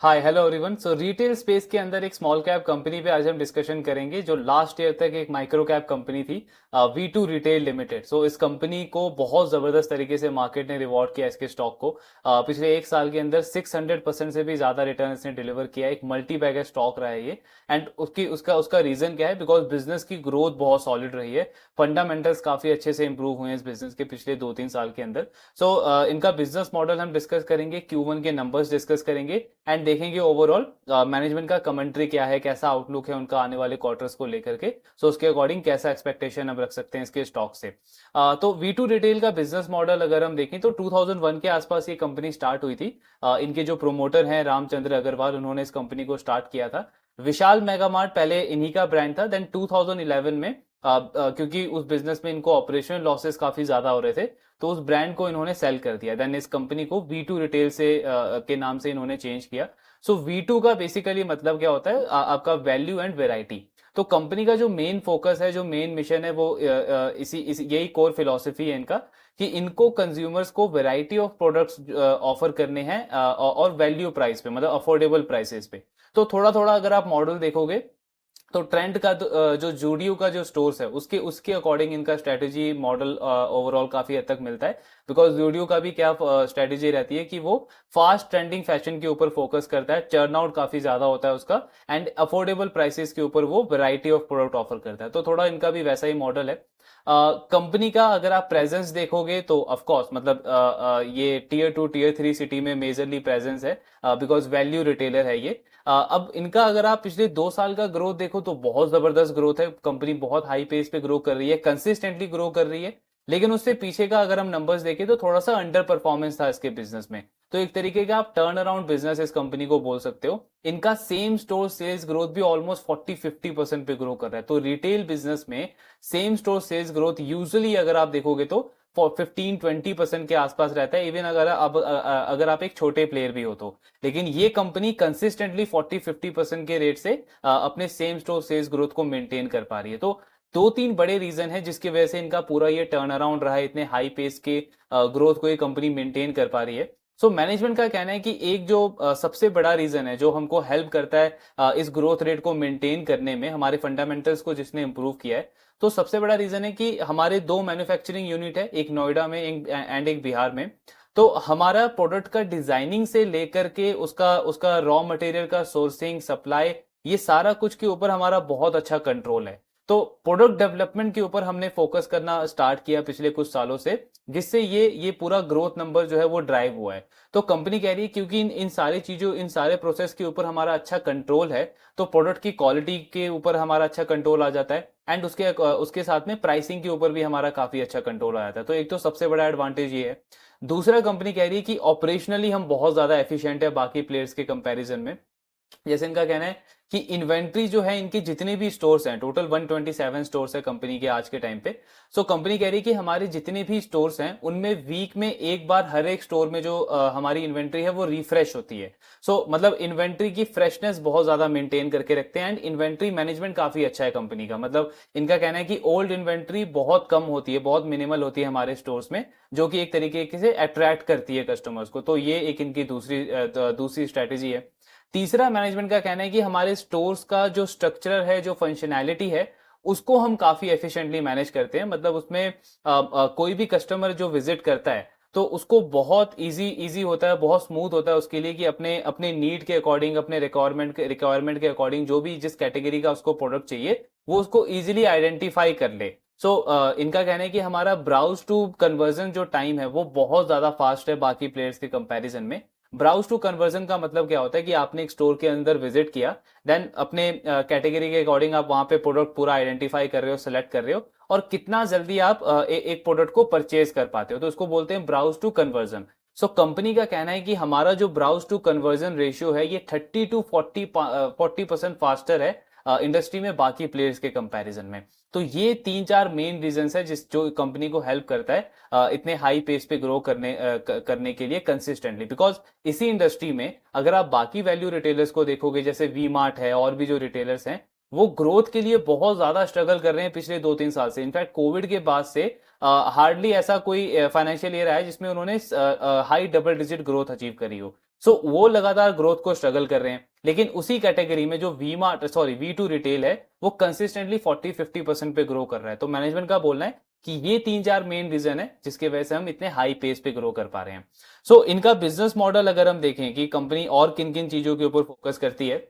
हाय hello everyone. So retail space के अंदर एक स्मॉल कैप कंपनी पे आज हम डिस्कशन करेंगे जो लास्ट ईयर तक एक माइक्रो कैप कंपनी थी, V2 रिटेल लिमिटेड। सो इस कंपनी को बहुत जबरदस्त तरीके से मार्केट ने रिवॉर्ड किया इसके स्टॉक को। पिछले एक साल के अंदर 600% से भी ज्यादा रिटर्न इसने डिलीवर किया। एक मल्टी बैगर स्टॉक रहा है ये। एंड उसकी उसका उसका रीजन क्या है? बिकॉज बिजनेस की ग्रोथ बहुत सॉलिड रही है। फंडामेंटल्स काफी अच्छे से इंप्रूव हुए हैं इस बिजनेस के पिछले 2-3 साल के अंदर। सो इनका बिजनेस मॉडल हम डिस्कस करेंगे, Q1 के नंबर्स डिस्कस करेंगे एंड देखेंगे ओवरऑल मैनेजमेंट का कमेंट्री क्या है, कैसा आउटलुक है उनका आने वाले क्वार्टर्स को लेकर के। सो उसके अकॉर्डिंग कैसा एक्सपेक्टेशन हम रख सकते हैं इसके स्टॉक से। तो V2 रिटेल का बिजनेस मॉडल अगर हम देखें तो 2001 के आसपास ये कंपनी स्टार्ट हुई थी। इनके जो प्रोमोटर हैं रामचंद्र अग्रवाल, उन्होंने इस कंपनी को स्टार्ट किया था। विशाल मेगा मार्ट पहले इन्हीं का ब्रांड था। देन 2011 में क्योंकि उस बिजनेस में इनको ऑपरेशनल लॉसेस काफी ज्यादा हो रहे थे, तो उस ब्रांड को इन्होंने सेल कर दिया। देन इस कंपनी को V2 रिटेल से के नाम से इन्होंने चेंज किया। सो V2 का बेसिकली मतलब क्या होता है? आपका वैल्यू एंड वेराइटी। तो कंपनी का जो मेन फोकस है, जो मेन मिशन है, वो इसी यही कोर फिलॉसफी है इनका कि इनको कंज्यूमर्स को वैरायटी ऑफ प्रोडक्ट्स ऑफर करने हैं और वैल्यू प्राइस पे, मतलब अफोर्डेबल प्राइसेस पे। तो थोड़ा थोड़ा अगर आप मॉडल देखोगे तो ट्रेंड का जो जूडियो का जो स्टोर्स है उसके उसके अकॉर्डिंग इनका स्ट्रेटेजी मॉडल ओवरऑल काफी हद तक मिलता है। बिकॉज जूडियो का भी क्या स्ट्रेटेजी रहती है कि वो फास्ट ट्रेंडिंग फैशन के ऊपर फोकस करता है, चर्न आउट काफी ज्यादा होता है उसका, एंड अफोर्डेबल प्राइसेस के ऊपर वो वैरायटी ऑफ प्रोडक्ट ऑफर करता है। तो थोड़ा इनका भी वैसा ही मॉडल है। कंपनी का अगर आप प्रेजेंस देखोगे तो ऑफ कोर्स मतलब ये टियर 2 टियर 3 सिटी में मेजरली प्रेजेंस है, बिकॉज वैल्यू रिटेलर है ये। अब इनका अगर आप पिछले 2 साल का ग्रोथ देखो तो बहुत जबरदस्त ग्रोथ है। कंपनी बहुत हाई पेस पे ग्रो कर रही है, कंसिस्टेंटली ग्रो कर रही है। लेकिन उससे पीछे का अगर हम नंबर्स देखें तो थोड़ा सा अंडर परफॉर्मेंस था इसके बिजनेस में। तो एक तरीके का आप टर्न अराउंड बिजनेस इस कंपनी को बोल सकते हो। इनका सेम स्टोर सेल्स ग्रोथ भी ऑलमोस्ट 40-50% पे ग्रो कर रहा है। तो रिटेल बिजनेस में same store sales growth usually अगर आप देखोगे तो 15-20% के आसपास रहता है, इवन अगर आप एक छोटे प्लेयर भी हो तो। लेकिन ये कंपनी कंसिस्टेंटली 40-50% के रेट से अपने सेम स्टोर सेल्स ग्रोथ को मेंटेन कर पा रही है। तो 2-3 बड़े रीजन है जिसकी वजह से इनका पूरा ये टर्न अराउंड रहा है, इतने हाई पेस के ग्रोथ को ये कंपनी मेंटेन कर पा रही है। सो मैनेजमेंट का कहना है कि एक जो सबसे बड़ा रीजन है जो हमको हेल्प करता है इस ग्रोथ रेट को मेंटेन करने में, हमारे फंडामेंटल्स को जिसने इंप्रूव किया है, तो सबसे बड़ा रीजन है कि हमारे 2 मैन्युफैक्चरिंग यूनिट है, एक नोएडा में एंड एक बिहार में। तो हमारा प्रोडक्ट का डिजाइनिंग से लेकर के उसका उसका रॉ मटेरियल का सोर्सिंग, सप्लाई, ये सारा कुछ के ऊपर हमारा बहुत अच्छा कंट्रोल है। तो प्रोडक्ट डेवलपमेंट के ऊपर हमने फोकस करना स्टार्ट किया पिछले कुछ सालों से, जिससे ये पूरा ग्रोथ नंबर जो है वो ड्राइव हुआ है। तो कंपनी कह रही है क्योंकि इन सारी चीजों, इन सारे प्रोसेस के ऊपर हमारा अच्छा कंट्रोल है, तो प्रोडक्ट की क्वालिटी के ऊपर हमारा अच्छा कंट्रोल आ जाता है, एंड उसके साथ में प्राइसिंग के ऊपर भी हमारा काफी अच्छा कंट्रोल आ जाता है। तो एक तो सबसे बड़ा एडवांटेज ये है। दूसरा, कंपनी कह रही है कि ऑपरेशनली हम बहुत ज्यादा एफिशिएंट है बाकी प्लेयर्स के कंपैरिजन में। जैसे इनका कहना है कि इन्वेंट्री जो है इनकी जितने भी स्टोर्स हैं, टोटल 127 स्टोर्स है कंपनी के आज के टाइम पे। सो कंपनी कह रही है कि हमारे जितने भी स्टोर्स हैं उनमें वीक में एक बार हर एक स्टोर में जो हमारी इन्वेंट्री है वो रिफ्रेश होती है। सो मतलब इन्वेंट्री की फ्रेशनेस बहुत ज्यादा मेंटेन करके रखते हैं, एंड इन्वेंट्री मैनेजमेंट काफी अच्छा है कंपनी का। मतलब इनका कहना है कि ओल्ड इन्वेंट्री बहुत कम होती है, बहुत मिनिमल होती है हमारे स्टोर्स में, जो कि एक तरीके से अट्रैक्ट करती है कस्टमर्स को। तो ये एक इनकी दूसरी स्ट्रेटेजी है। तीसरा, मैनेजमेंट का कहना है कि हमारे स्टोर्स का जो स्ट्रक्चर है, जो फंक्शनैलिटी है, उसको हम काफी एफिशिएंटली मैनेज करते हैं। मतलब उसमें कोई भी कस्टमर जो विजिट करता है तो उसको बहुत इजी होता है, बहुत स्मूथ होता है उसके लिए कि अपने अपने नीड के अकॉर्डिंग, अपने रिक्वायरमेंट के अकॉर्डिंग जो भी जिस कैटेगरी का उसको प्रोडक्ट चाहिए वो उसको इजीली आइडेंटिफाई कर ले। सो इनका कहना है कि हमारा ब्राउज टू कन्वर्जन जो टाइम है वो बहुत ज्यादा फास्ट है बाकी प्लेयर्स के कंपैरिजन में। ब्राउज टू कन्वर्जन का मतलब क्या होता है कि आपने एक स्टोर के अंदर विजिट किया, देन अपने कैटेगरी के अकॉर्डिंग आप वहां पे प्रोडक्ट पूरा आइडेंटिफाई कर रहे हो, सेलेक्ट कर रहे हो, और कितना जल्दी आप एक प्रोडक्ट को परचेज कर पाते हो, तो उसको बोलते हैं browse to conversion. So company का कहना है कि हमारा जो ब्राउज टू कन्वर्जन रेशियो है ये 30-40% फास्टर है इंडस्ट्री में बाकी प्लेयर्स के कंपैरिजन में। तो ये 3-4 मेन रीजंस है जिस जो कंपनी को हेल्प करता है इतने हाई पेस पे ग्रो करने के लिए कंसिस्टेंटली। बिकॉज इसी इंडस्ट्री में अगर आप बाकी वैल्यू रिटेलर्स को देखोगे, जैसे वी मार्ट है और भी जो रिटेलर्स हैं, वो ग्रोथ के लिए बहुत ज्यादा स्ट्रगल कर रहे हैं पिछले 2-3 साल से। इनफैक्ट कोविड के बाद से हार्डली ऐसा कोई फाइनेंशियल ईयर आया जिसमें उन्होंने high double digit growth achieve करी हो। सो वो लगातार ग्रोथ को स्ट्रगल कर रहे हैं, लेकिन उसी कैटेगरी में जो वी टू रिटेल है वो कंसिस्टेंटली 40-50% पे ग्रो कर रहा है। तो मैनेजमेंट का बोलना है कि ये 3-4 मेन रीजन है जिसके वजह से हम इतने हाई पेस पे ग्रो कर पा रहे हैं। सो इनका बिजनेस मॉडल अगर हम देखें कि कंपनी और किन किन चीजों के ऊपर फोकस करती है,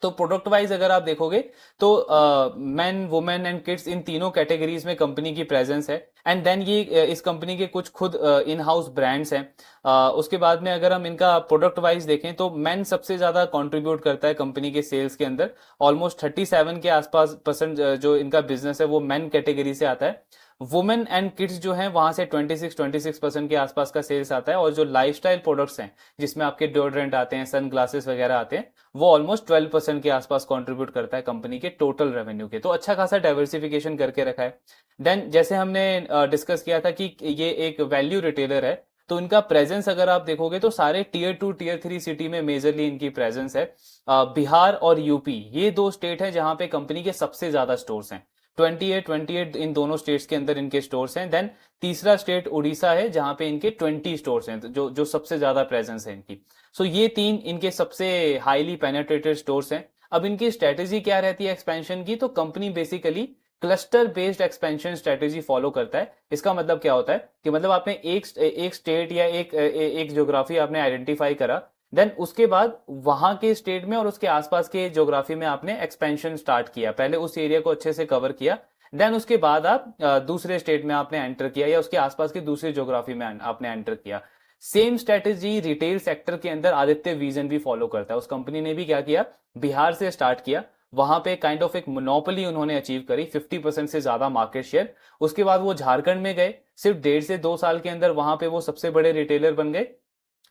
तो प्रोडक्ट वाइज अगर आप देखोगे तो main women and kids in तीनों कैटेगरीज में कंपनी की प्रेजेंस है। एंड देन ये इस कंपनी के कुछ खुद इन हाउस ब्रांड्स हैं। उसके बाद में अगर हम इनका प्रोडक्ट वाइज देखें तो मेन सबसे ज्यादा कंट्रीब्यूट करता है कंपनी के सेल्स के अंदर। ऑलमोस्ट 37 के आसपास परसेंट जो इनका बिजनेस है वो मेन कैटेगरी से आता है। वुमेन एंड किड्स जो हैं वहां से 26% के आसपास का सेल्स आता है। और जो लाइफस्टाइल प्रोडक्ट्स हैं जिसमें आपके डिओड्रेंट आते हैं, सन ग्लासेस वगैरह आते हैं, वो ऑलमोस्ट 12% के आसपास कंट्रीब्यूट करता है कंपनी के टोटल रेवेन्यू के। तो अच्छा खासा डाइवर्सिफिकेशन करके रखा है। देन जैसे हमने डिस्कस किया था कि ये एक वैल्यू रिटेलर है, तो इनका प्रेजेंस अगर आप देखोगे तो सारे टीयर 2 टीयर 3 सिटी में मेजरली इनकी प्रेजेंस है। बिहार और यूपी ये दो स्टेट है जहां पे कंपनी के सबसे ज्यादा स्टोर्स हैं। 28 इन दोनों स्टेट्स के अंदर इनके स्टोर्स हैं। देन तीसरा स्टेट उड़ीसा है जहां पे इनके 20 स्टोर्स हैं, तो जो जो सबसे ज्यादा प्रेजेंस है इनकी। सो ये तीन इनके सबसे हाईली पेनेट्रेटेड स्टोर्स हैं। अब इनकी स्ट्रेटेजी क्या रहती है एक्सपेंशन की, तो company basically cluster based expansion strategy follow करता है। इसका मतलब क्या होता है कि मतलब आपने एक स्टेट या एक ज्योग्राफी आपने आइडेंटिफाई करा, देन उसके बाद वहां के स्टेट में और उसके आसपास के ज्योग्राफी में आपने एक्सपेंशन स्टार्ट किया, पहले उस एरिया को अच्छे से कवर किया, देन उसके बाद आप दूसरे स्टेट में आपने एंटर किया या उसके आसपास की दूसरी ज्योग्राफी में आपने एंटर किया। सेम स्ट्रेटेजी रिटेल सेक्टर के अंदर आदित्य विजन भी फॉलो करता है। उस कंपनी ने भी क्या किया, बिहार से स्टार्ट किया, वहां पे काइंड ऑफ एक मोनोपोली उन्होंने अचीव करी, 50% से ज्यादा मार्केट शेयर। उसके बाद वो झारखंड में गए, सिर्फ 1.5 से 2 साल के अंदर वहां पे वो सबसे बड़े रिटेलर बन गए।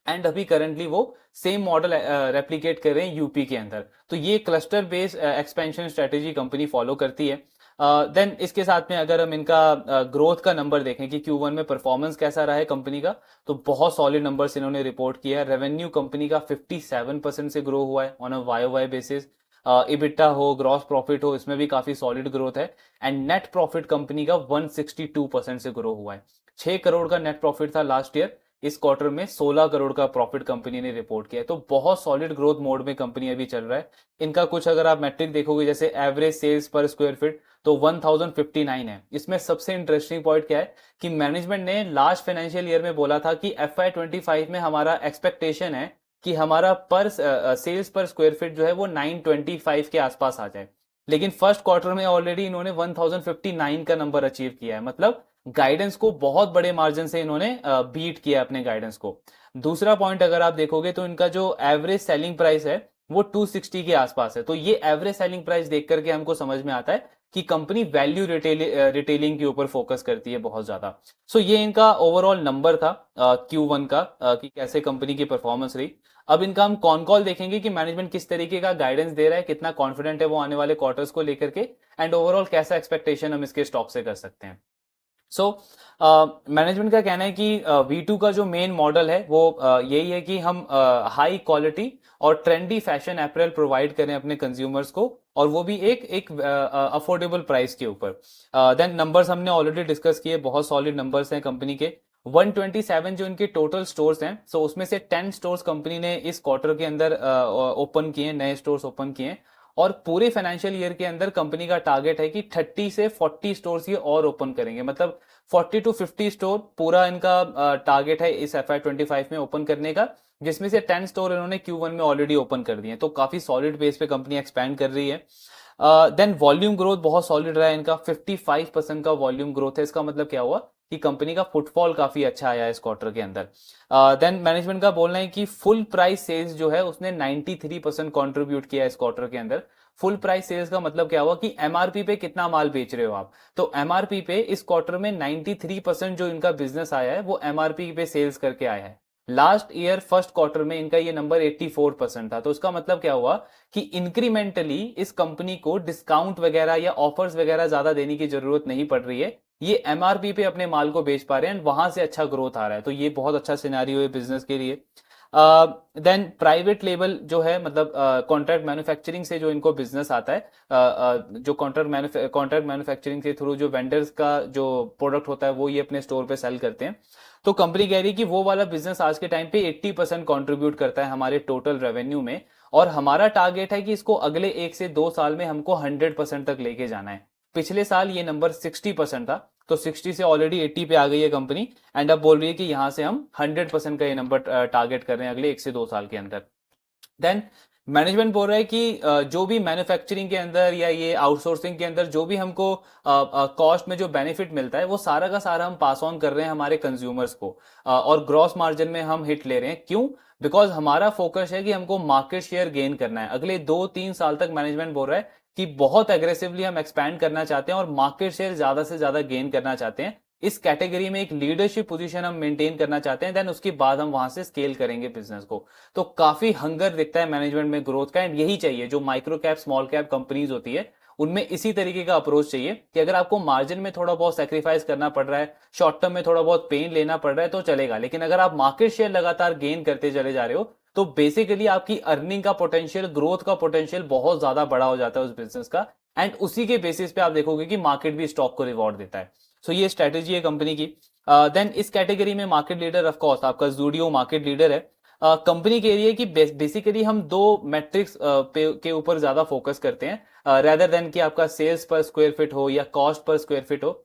एंड अभी करंटली वो सेम मॉडल रेप्लिकेट कर रहे हैं यूपी के अंदर। तो ये cluster based expansion strategy company follow करती है। देन इसके साथ में अगर हम इनका ग्रोथ का नंबर देखें कि Q1 में परफॉर्मेंस कैसा रहा है कंपनी का, तो बहुत सॉलिड नंबर्स इन्होंने रिपोर्ट किया है। रेवेन्यू कंपनी का 57% से ग्रो हुआ है on a Y basis. EBITDA हो, ग्रॉस प्रॉफिट हो, इसमें भी काफी सॉलिड ग्रोथ है। एंड नेट प्रॉफिट कंपनी का 162% से ग्रो हुआ है। 6 करोड़ का नेट प्रॉफिट था लास्ट ईयर, इस क्वार्टर में 16 करोड़ का प्रॉफिट कंपनी ने रिपोर्ट किया है। तो बहुत सॉलिड ग्रोथ मोड में कंपनी अभी चल रहा है। इनका कुछ अगर आप मैट्रिक देखोगे जैसे एवरेज सेल्स पर स्क्वायर फीट, तो 1059 है। इसमें सबसे इंटरेस्टिंग पॉइंट क्या है कि मैनेजमेंट ने लास्ट फाइनेंशियल ईयर में बोला था कि FY25 में हमारा एक्सपेक्टेशन है कि हमारा पर सेल्स पर स्क्वायर फीट जो है वो 925 के आसपास आ जाए। लेकिन फर्स्ट क्वार्टर में ऑलरेडी इन्होंने 1059 का नंबर अचीव किया है। मतलब गाइडेंस को बहुत बड़े मार्जिन से इन्होंने बीट किया अपने गाइडेंस को। दूसरा पॉइंट अगर आप देखोगे तो इनका जो एवरेज सेलिंग प्राइस है वो 260 के आसपास है। तो ये एवरेज सेलिंग प्राइस देख करके हमको समझ में आता है कि कंपनी वैल्यू रिटेलिंग के ऊपर फोकस करती है बहुत ज्यादा। सो ये इनका ओवरऑल नंबर था Q1 का कि कैसे कंपनी की परफॉर्मेंस रही। अब इनका हम कॉन कॉल देखेंगे कि मैनेजमेंट किस तरीके का गाइडेंस दे रहा है, कितना कॉन्फिडेंट है वो आने वाले क्वार्टर्स को लेकर के, एंड ओवरऑल कैसा एक्सपेक्टेशन हम इसके स्टॉक से कर सकते हैं। सो मैनेजमेंट का कहना है कि V2 का जो मेन मॉडल है वो यही है कि हम हाई क्वालिटी और ट्रेंडी फैशन अपरेल प्रोवाइड करें अपने कंज्यूमर्स को, और वो भी एक अफोर्डेबल प्राइस के ऊपर। देन नंबर्स हमने ऑलरेडी डिस्कस किए, बहुत सॉलिड नंबर्स हैं कंपनी के। 127 जो इनके टोटल स्टोर्स हैं, सो उसमें से 10 स्टोर्स कंपनी ने इस क्वार्टर के अंदर ओपन किए, नए स्टोर्स ओपन किए। और पूरे फाइनेंशियल ईयर के अंदर कंपनी का टारगेट है कि 30 से 40 स्टोर्स ये और ओपन करेंगे। मतलब 40 to 50 स्टोर पूरा इनका टारगेट है इस FY25 में ओपन करने का, जिसमें से 10 स्टोर इन्होंने Q1 में ऑलरेडी ओपन कर दिए। तो काफी सॉलिड बेस पे कंपनी एक्सपैंड कर रही है। देन वॉल्यूम ग्रोथ बहुत सॉलिड रहा है इनका, 55% का वॉल्यूम ग्रोथ है। इसका मतलब क्या हुआ कि कंपनी का फुटफॉल काफी अच्छा आया इस क्वार्टर के अंदर। देन मैनेजमेंट का बोलना है कि फुल प्राइस सेल्स जो है उसने 93% कंट्रीब्यूट किया इस क्वार्टर के अंदर। फुल प्राइस सेल्स का मतलब क्या हुआ कि MRP पे कितना माल बेच रहे हो आप, तो MRP पे इस क्वार्टर में 93% जो इनका बिजनेस आया है वो MRP पे सेल्स करके आया है। लास्ट ईयर फर्स्ट क्वार्टर में इनका ये नंबर 84% था। तो उसका मतलब क्या हुआ कि इंक्रीमेंटली इस कंपनी को डिस्काउंट वगैरह या ऑफर्स वगैरह ज्यादा देने की जरूरत नहीं पड़ रही है, ये MRP पे अपने माल को बेच पा रहे हैं, वहां से अच्छा ग्रोथ आ रहा है। तो ये बहुत अच्छा सिनेरियो है बिजनेस के लिए। देन प्राइवेट लेबल जो है, मतलब कॉन्ट्रैक्ट मैन्युफैक्चरिंग से जो इनको बिजनेस आता है, जो कॉन्ट्रैक्ट मैन्युफैक्चरिंग के थ्रू जो वेंडर्स का जो प्रोडक्ट होता है वो ये अपने स्टोर पे सेल करते हैं। तो कंपनी कह रही है कि वो वाला बिजनेस आज के टाइम पे 80% कॉन्ट्रीब्यूट करता है हमारे टोटल रेवेन्यू में, और हमारा टारगेट है कि इसको अगले 1 से 2 साल में हमको 100% तक लेके जाना है। पिछले साल ये नंबर 60% था, तो 60 से ऑलरेडी 80 पे आ गई है कंपनी, एंड अब बोल रही है कि यहां से हम 100% का ये नंबर टारगेट कर रहे हैं अगले 1 से 2 साल के अंदर। देन मैनेजमेंट बोल रहा है कि जो भी मैन्युफैक्चरिंग के अंदर या ये आउटसोर्सिंग के अंदर जो भी हमको कॉस्ट में जो बेनिफिट मिलता है वो सारा का सारा हम पास ऑन कर रहे हैं हमारे कंज्यूमर्स को, और ग्रॉस मार्जिन में हम हिट ले रहे हैं। क्यों? बिकॉज हमारा फोकस है कि हमको मार्केट शेयर गेन करना है अगले 2-3 साल तक। मैनेजमेंट बोल रहा है कि बहुत एग्रेसिवली हम एक्सपैंड करना चाहते हैं और मार्केट शेयर ज्यादा से ज्यादा गेन करना चाहते हैं। इस कैटेगरी में एक लीडरशिप पोजीशन हम मेंटेन करना चाहते हैं, देन उसके बाद हम वहां से स्केल करेंगे बिजनेस को। तो काफी हंगर दिखता है मैनेजमेंट में ग्रोथ का, एंड यही चाहिए जो micro cap small cap companies होती है उनमें इसी तरीके का अप्रोच चाहिए कि अगर आपको मार्जिन में थोड़ा बहुत सेक्रीफाइस करना पड़ रहा है, शॉर्ट टर्म में थोड़ा बहुत पेन लेना पड़ रहा है तो चलेगा, लेकिन अगर आप मार्केट शेयर लगातार गेन करते चले जा रहे हो तो बेसिकली आपकी अर्निंग का पोटेंशियल, ग्रोथ का पोटेंशियल बहुत ज्यादा बड़ा हो जाता है उस बिजनेस का, एंड उसी के बेसिस पे आप देखोगे कि मार्केट भी स्टॉक को रिवॉर्ड देता है। सो ये स्ट्रेटेजी है कंपनी की। देन इस कैटेगरी में मार्केट लीडर ऑफ कोर्स आपका ज़ूडियो मार्केट लीडर है। कंपनी कह रही है कि बेसिकली हम 2 मैट्रिक्स के ऊपर ज्यादा फोकस करते हैं, रेदर देन कि आपका सेल्स पर स्क्वायर फीट हो या कॉस्ट पर स्क्वायर फीट हो,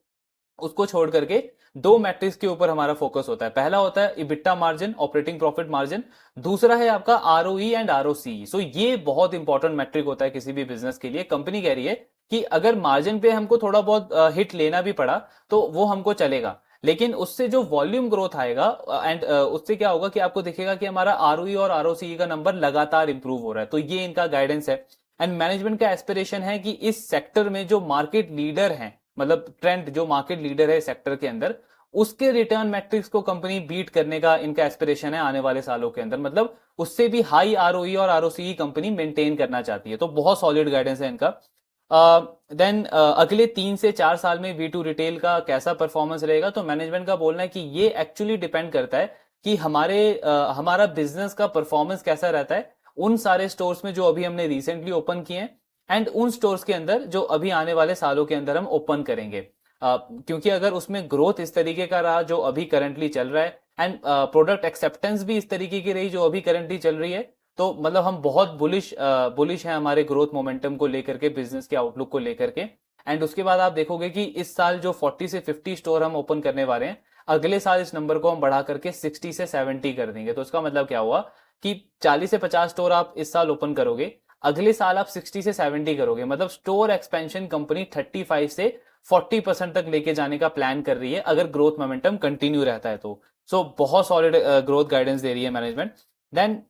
उसको छोड़ करके 2 मैट्रिक्स के ऊपर हमारा फोकस होता है। पहला होता है EBITDA margin, operating profit margin, दूसरा है आपका आरओई एंड आरओसी। सो ये बहुत इंपॉर्टेंट मैट्रिक होता है किसी भी बिजनेस के लिए। कंपनी कह रही है कि अगर मार्जिन पे हमको थोड़ा बहुत हिट लेना भी पड़ा तो वो हमको चलेगा, लेकिन उससे जो वॉल्यूम ग्रोथ आएगा एंड उससे क्या होगा कि आपको दिखेगा कि हमारा आरओई और आरओसी का नंबर लगातार इंप्रूव हो रहा है। तो ये इनका गाइडेंस है, एंड मैनेजमेंट का एस्पिरेशन है कि इस सेक्टर में जो मार्केट लीडर हैं, मतलब ट्रेंड जो मार्केट लीडर है सेक्टर के अंदर, उसके रिटर्न मैट्रिक्स को कंपनी बीट करने का इनका एस्पिरेशन है आने वाले सालों के अंदर, मतलब उससे भी हाई आरओई और आरओसी कंपनी मेंटेन करना चाहती है। तो बहुत सॉलिड गाइडेंस है इनका। देन अगले 3 से 4 साल में वी टू रिटेल का कैसा परफॉर्मेंस रहेगा, तो मैनेजमेंट का बोलना है कि ये एक्चुअली डिपेंड करता है कि हमारा बिजनेस का परफॉर्मेंस कैसा रहता है उन सारे स्टोर्स में जो अभी हमने रिसेंटली ओपन किए हैं, एंड उन स्टोर्स के अंदर जो अभी आने वाले सालों के अंदर हम ओपन करेंगे। क्योंकि अगर उसमें ग्रोथ इस तरीके का रहा जो अभी करंटली चल रहा है, एंड प्रोडक्ट एक्सेप्टेंस भी इस तरीके की रही जो अभी करंटली चल रही है, तो मतलब हम बहुत बुलिश हैं हमारे ग्रोथ मोमेंटम को लेकर के, बिजनेस के आउटलुक को लेकर के। एंड उसके बाद आप देखोगे कि इस साल जो 40 से 50 स्टोर हम ओपन करने वाले हैं, अगले साल इस नंबर को हम बढ़ा करके 60 से 70 कर देंगे। तो इसका मतलब क्या हुआ कि 40 से 50 स्टोर आप इस साल ओपन करोगे, अगले साल आप 60 से 70 करोगे, मतलब स्टोर एक्सपेंशन कंपनी 35 से 40% तक लेके जाने का प्लान कर रही है अगर ग्रोथ मोमेंटम कंटिन्यू रहता है तो। सो बहुत सॉलिड ग्रोथ गाइडेंस दे रही है मैनेजमेंट। देन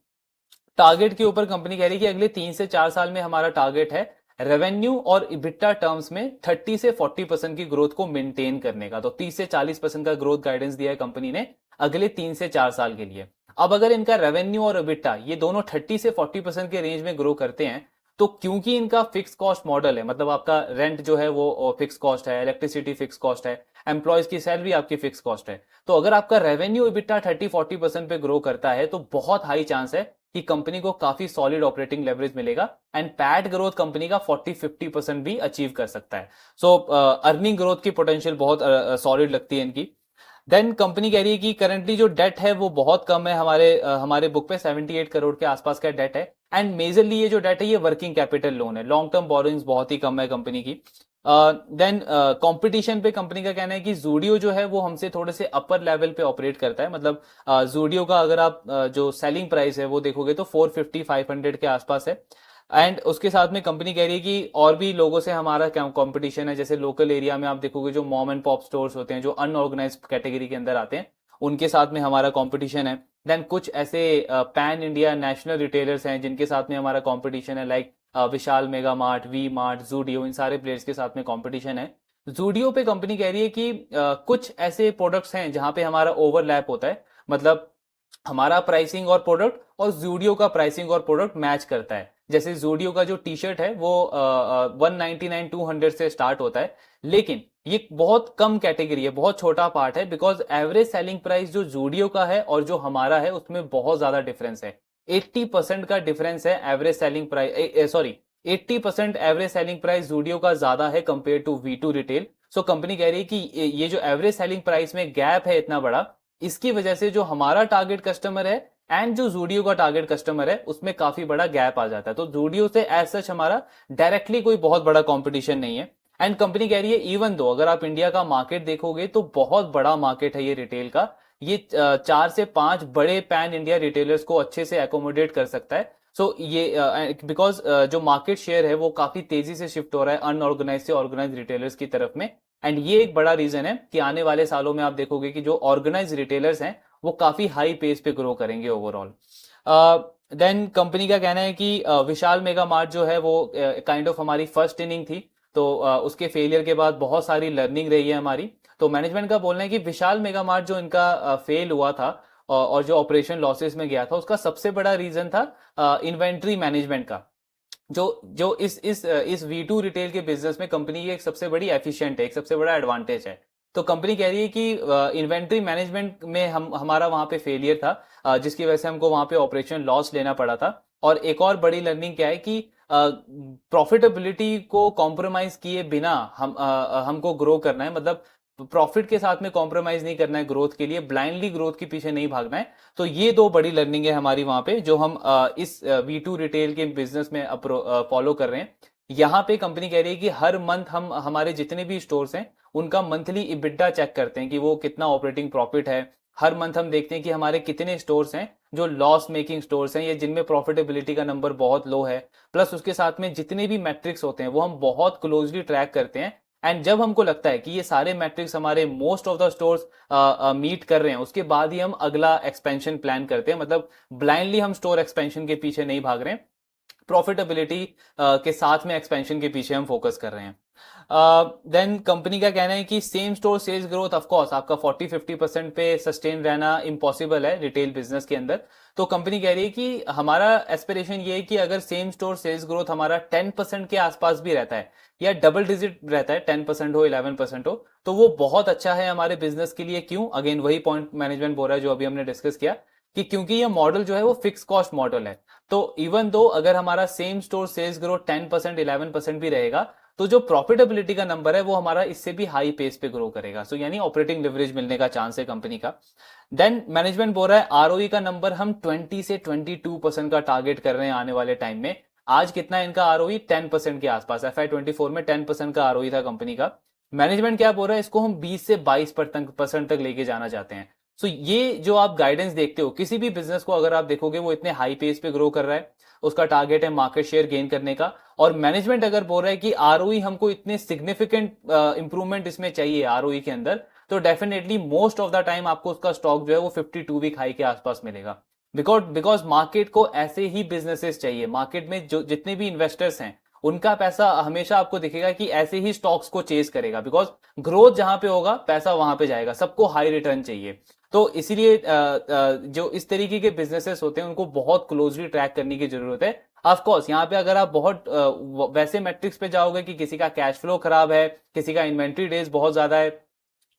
टारगेट के ऊपर कंपनी कह रही है कि अगले 3 से 4 साल में हमारा टारगेट है रेवेन्यू और इबिट्टा टर्म्स में 30 से 40% की ग्रोथ को मेंटेन करने का। तो 30 से 40% का ग्रोथ गाइडेंस दिया है कंपनी ने अगले 3 से 4 साल के लिए। अब अगर इनका रेवेन्यू और इबिट्टा ये दोनों 30 से 40% के रेंज में ग्रो करते हैं, तो क्योंकि इनका फिक्स कॉस्ट मॉडल है, मतलब आपका रेंट जो है वो फिक्स कॉस्ट है, इलेक्ट्रिसिटी फिक्स कॉस्ट है, एम्प्लॉयज की सैलरी आपकी फिक्स कॉस्ट है, तो अगर आपका रेवेन्यू इबिट्टा 30-40% पे ग्रो करता है तो बहुत हाई चांस है कि कंपनी को काफी सॉलिड ऑपरेटिंग लेवरेज मिलेगा, एंड पैट ग्रोथ कंपनी का 40-50% भी अचीव कर सकता है। सो अर्निंग ग्रोथ की पोटेंशियल बहुत सॉलिड लगती है इनकी। देन कंपनी कह रही है कि करंटली जो डेट है वो बहुत कम है, हमारे बुक पे 78 करोड़ के आसपास का डेट है, एंड मेजरली ये जो डेट है ये वर्किंग कैपिटल लोन है, लॉन्ग टर्म बोरोइंग्स बहुत ही कम है कंपनी की। देन कंपटीशन पे कंपनी का कहना है कि ज़ूडियो जो है वो हमसे थोड़े से अपर लेवल पे ऑपरेट करता है, मतलब ज़ूडियो का अगर आप जो सेलिंग प्राइस है वो देखोगे तो 450-500 के आसपास है, एंड उसके साथ में कंपनी कह रही है कि और भी लोगों से हमारा कंपटीशन है, जैसे लोकल एरिया में आप देखोगे जो मॉम एंड पॉप स्टोर्स होते हैं जो अनऑर्गेनाइज कैटेगरी के अंदर आते हैं, उनके साथ में हमारा कंपटीशन है। देन कुछ ऐसे पैन इंडिया नेशनल रिटेलर्स हैं जिनके साथ में हमारा कंपटीशन है, लाइक विशाल मेगा मार्ट, वी मार्ट, ज़ूडियो, इन सारे प्लेयर्स के साथ में कंपटीशन है। ज़ूडियो पे कंपनी कह रही है कि कुछ ऐसे प्रोडक्ट्स हैं जहां पे हमारा ओवरलैप होता है, मतलब हमारा प्राइसिंग और प्रोडक्ट और ज़ूडियो का प्राइसिंग और प्रोडक्ट मैच करता है। जैसे ज़ूडियो का जो टी शर्ट है वो 199-200 से स्टार्ट होता है, लेकिन ये बहुत कम कैटेगरी है, बहुत छोटा पार्ट है, बिकॉज एवरेज सेलिंग प्राइस जो जूडियो का है और जो हमारा है उसमें बहुत ज्यादा डिफरेंस है। 80% का डिफरेंस है average selling price, sorry 80% average selling price Zudio का ज्यादा है compare to V2 retail. So company कह रही है कि ये जो एवरेज सेलिंग प्राइस में गैप है इतना बड़ा, इसकी वजह से जो हमारा टारगेट कस्टमर है एंड जो जूडियो का टारगेट कस्टमर है उसमें काफी बड़ा गैप आ जाता है। तो जूडियो से एज सच हमारा डायरेक्टली कोई बहुत बड़ा कंपटीशन नहीं है। एंड कंपनी कह रही है इवन दो अगर आप इंडिया का मार्केट देखोगे तो बहुत बड़ा मार्केट है ये रिटेल का, ये 4 से 5 बड़े पैन इंडिया रिटेलर्स को अच्छे से एकोमोडेट कर सकता है। सो ये बिकॉज जो मार्केट शेयर है वो काफी तेजी से शिफ्ट हो रहा है अनऑर्गेनाइज से ऑर्गेनाइज रिटेलर्स की तरफ में। एंड ये एक बड़ा रीजन है कि आने वाले सालों में आप देखोगे कि जो ऑर्गेनाइज रिटेलर्स हैं वो काफी हाई पेस पे ग्रो करेंगे ओवरऑल। देन कंपनी का कहना है कि विशाल मेगा मार्ट जो है वो काइंड ऑफ हमारी फर्स्ट इनिंग थी, तो उसके फेलियर के बाद बहुत सारी लर्निंग रही है हमारी। तो मैनेजमेंट का बोलना है कि विशाल मेगा मार्ट जो इनका फेल हुआ था और जो ऑपरेशन लॉसेस में गया था उसका सबसे बड़ा रीजन था इन्वेंट्री मैनेजमेंट का। जो जो इस V2 रिटेल के बिजनेस में कंपनी की एक सबसे बड़ी एफिशिएंट है, एक सबसे बड़ा एडवांटेज है। तो कंपनी कह रही है कि इन्वेंट्री मैनेजमेंट में हमारा वहां पे फेलियर था, जिसकी वजह से हमको वहां पे ऑपरेशन लॉस लेना पड़ा था। और एक और बड़ी लर्निंग क्या है कि प्रॉफिटेबिलिटी को कॉम्प्रोमाइज किए बिना हमको ग्रो करना है, मतलब प्रॉफिट के साथ में कॉम्प्रोमाइज नहीं करना है ग्रोथ के लिए, ब्लाइंडली ग्रोथ के पीछे नहीं भागना है। तो ये दो बड़ी लर्निंग है हमारी वहां पे जो हम इस V2 रिटेल के बिजनेस में फॉलो कर रहे हैं। यहाँ पे कंपनी कह रही है कि हर मंथ हम हमारे जितने भी स्टोर्स हैं उनका मंथली इबिड्डा चेक करते हैं कि वो कितना ऑपरेटिंग प्रॉफिट है। हर मंथ हम देखते हैं कि हमारे कितने स्टोर्स हैं जो लॉस मेकिंग स्टोर्स हैं या जिनमें प्रॉफिटेबिलिटी का नंबर बहुत लो है। प्लस उसके साथ में जितने भी मैट्रिक्स होते हैं वो हम बहुत क्लोजली ट्रैक करते हैं। एंड जब हमको लगता है कि ये सारे मैट्रिक्स हमारे most of the stores meet कर रहे हैं उसके बाद ही हम अगला एक्सपेंशन प्लान करते हैं, मतलब ब्लाइंडली हम स्टोर एक्सपेंशन के पीछे नहीं भाग रहे हैं, प्रॉफिटेबिलिटी के साथ में एक्सपेंशन के पीछे हम फोकस कर रहे हैं। देन कंपनी का कहना है कि same store sales growth of course आपका 40-50% पे सस्टेन रहना इम्पॉसिबल है रिटेल बिजनेस के अंदर। तो कंपनी कह रही है कि हमारा एस्पिरेशन ये है कि अगर सेम स्टोर सेल्स ग्रोथ हमारा 10% के आसपास भी रहता है या डबल डिजिट रहता है, 10% हो 11% हो, तो वो बहुत अच्छा है हमारे बिजनेस के लिए। क्यों? अगेन वही पॉइंट मैनेजमेंट बोल रहा है जो अभी हमने डिस्कस किया कि क्योंकि ये मॉडल जो है वो फिक्स कॉस्ट मॉडल है। तो इवन दो अगर हमारा सेम स्टोर सेल्स ग्रोथ 10% 11% भी रहेगा तो जो प्रॉफिटेबिलिटी का नंबर है वो हमारा इससे भी हाई पेस पे ग्रो करेगा। सो यानी ऑपरेटिंग लिवरेज मिलने का चांस है कंपनी का। देन मैनेजमेंट बोल रहा है आरओई का नंबर हम 20 से 22% का टारगेट कर रहे हैं आने वाले टाइम में। आज कितना इनका आरओई? 10% के आसपास। FY24 में 10% का आरओई था कंपनी का। मैनेजमेंट क्या बोल रहा है, इसको हम 20 से 22% तक लेके जाना चाहते हैं। सो ये जो आप गाइडेंस देखते हो किसी भी बिजनेस को अगर आप देखोगे वो इतने हाई पेस पे ग्रो कर रहा है, उसका टारगेट है मार्केट शेयर गेन करने का। और मैनेजमेंट अगर बोल रहा है कि आरओई हमको इतने सिग्निफिकेंट इंप्रूवमेंट इसमें चाहिए आरओई के अंदर, तो definitely most of the time आपको उसका स्टॉक जो है वो 52 वीक हाई के आसपास मिलेगा। बिकॉज मार्केट को ऐसे ही बिजनेसेस चाहिए। मार्केट में जो जितने भी इन्वेस्टर्स हैं उनका पैसा हमेशा आपको दिखेगा कि ऐसे ही स्टॉक्स को चेज करेगा, बिकॉज ग्रोथ जहां पे होगा पैसा वहां पे जाएगा, सबको हाई रिटर्न चाहिए। तो इसीलिए जो इस तरीके के बिजनेसेस होते हैं उनको बहुत क्लोजली ट्रैक करने की जरूरत है। ऑफ कोर्स यहाँ पे अगर आप बहुत वैसे मैट्रिक्स पे जाओगे कि किसी का कैश फ्लो खराब है, किसी का इन्वेंट्री डेज बहुत ज्यादा है,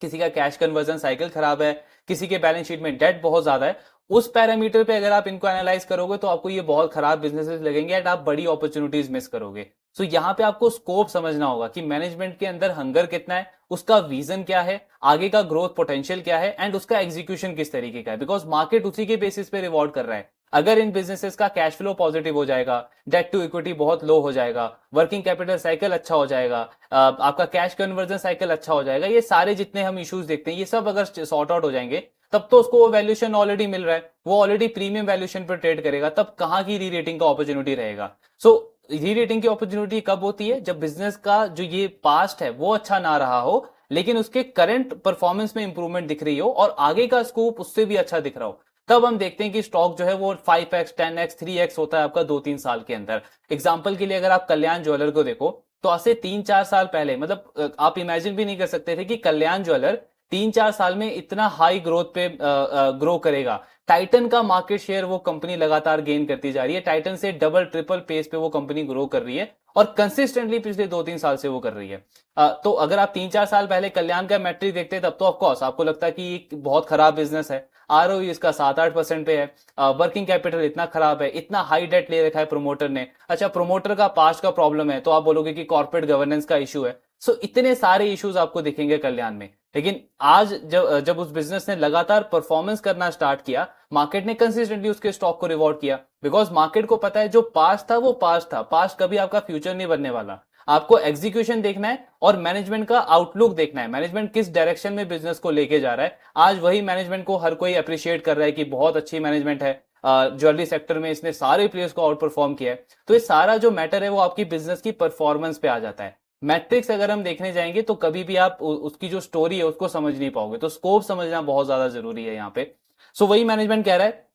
किसी का कैश कन्वर्जन साइकिल खराब है, किसी के बैलेंस शीट में डेट बहुत ज्यादा है, उस पैरामीटर पे अगर आप इनको एनालाइज करोगे तो आपको ये बहुत खराब बिजनेसेस लगेंगे एंड आप बड़ी अपॉर्चुनिटीज मिस करोगे। सो यहाँ पे आपको स्कोप समझना होगा कि मैनेजमेंट के अंदर हंगर कितना है, उसका विजन क्या है, आगे का ग्रोथ पोटेंशियल क्या है एंड उसका एग्जीक्यूशन किस तरीके का है, बिकॉज मार्केट उसी के बेसिस पे रिवॉर्ड कर रहा है। अगर इन बिजनेसेस का कैश फ्लो पॉजिटिव हो जाएगा, डेट टू इक्विटी बहुत लो हो जाएगा, वर्किंग कैपिटल साइकिल अच्छा हो जाएगा, आपका कैश कन्वर्जन साइकिल अच्छा हो जाएगा, ये सारे जितने हम इश्यूज देखते हैं ये सब अगर सॉर्ट आउट हो जाएंगे तब तो उसको वो वैल्यूएशन ऑलरेडी मिल रहा है, वो ऑलरेडी प्रीमियम वैल्यूएशन पर ट्रेड करेगा, तब कहां की री रेटिंग का अपॉर्चुनिटी रहेगा। सो री रेटिंग की अपॉर्चुनिटी कब होती है? जब बिजनेस का जो ये पास्ट है वो अच्छा ना रहा हो लेकिन उसके करंट परफॉर्मेंस में इंप्रूवमेंट दिख रही हो और आगे का स्कोप उससे भी अच्छा दिख रहा हो, तब हम देखते हैं कि स्टॉक जो है वो 5x 10x 3x होता है आपका 2-3 साल के अंदर। एग्जांपल के लिए अगर आप कल्याण ज्वेलर को देखो तो आज से 3-4 साल पहले, मतलब आप इमेजिन भी नहीं कर सकते थे कि कल्याण ज्वेलर 3-4 साल में इतना हाई ग्रोथ पे ग्रो करेगा। टाइटन का मार्केट शेयर वो कंपनी लगातार गेन करती जा रही है, टाइटन से डबल ट्रिपल पेस पे वो कंपनी ग्रो कर रही है और कंसिस्टेंटली पिछले 2-3 साल से वो कर रही है। तो अगर आप 3-4 साल पहले कल्याण का मैट्रिक देखते तब तो ऑफकोर्स आपको लगता कि ये बहुत खराब बिजनेस है, आरओई इसका 7-8% पे है, वर्किंग कैपिटल इतना खराब है, इतना हाई डेट ले रखा है प्रोमोटर ने, अच्छा प्रोमोटर का पास्ट का प्रॉब्लम है तो आप बोलोगे कि कॉर्पोरेट गवर्नेंस का इशू है। सो इतने सारे इश्यूज आपको दिखेंगे कल्याण में। लेकिन आज जब जब उस बिजनेस ने लगातार परफॉर्मेंस करना स्टार्ट किया, मार्केट ने कंसिस्टेंटली उसके स्टॉक को रिवॉर्ड किया, बिकॉज मार्केट को पता है जो पास्ट था वो पास्ट था, पास्ट कभी आपका फ्यूचर नहीं बनने वाला। आपको एग्जीक्यूशन देखना है और मैनेजमेंट का आउटलुक देखना है, मैनेजमेंट किस डायरेक्शन में बिजनेस को लेके जा रहा है। आज वही मैनेजमेंट को हर कोई अप्रिशिएट कर रहा है कि बहुत अच्छी मैनेजमेंट है, ज्वेलरी सेक्टर में इसने सारे प्लेयर्स को आउट परफॉर्म किया है। तो ये सारा जो मैटर है वो आपकी बिजनेस की परफॉर्मेंस पे आ जाता है। मैट्रिक्स अगर हम देखने जाएंगे तो कभी भी आप उसकी जो स्टोरी है उसको समझ नहीं पाओगे, तो स्कोप समझना बहुत ज्यादा जरूरी है यहाँ पे। सो वही मैनेजमेंट कह रहा है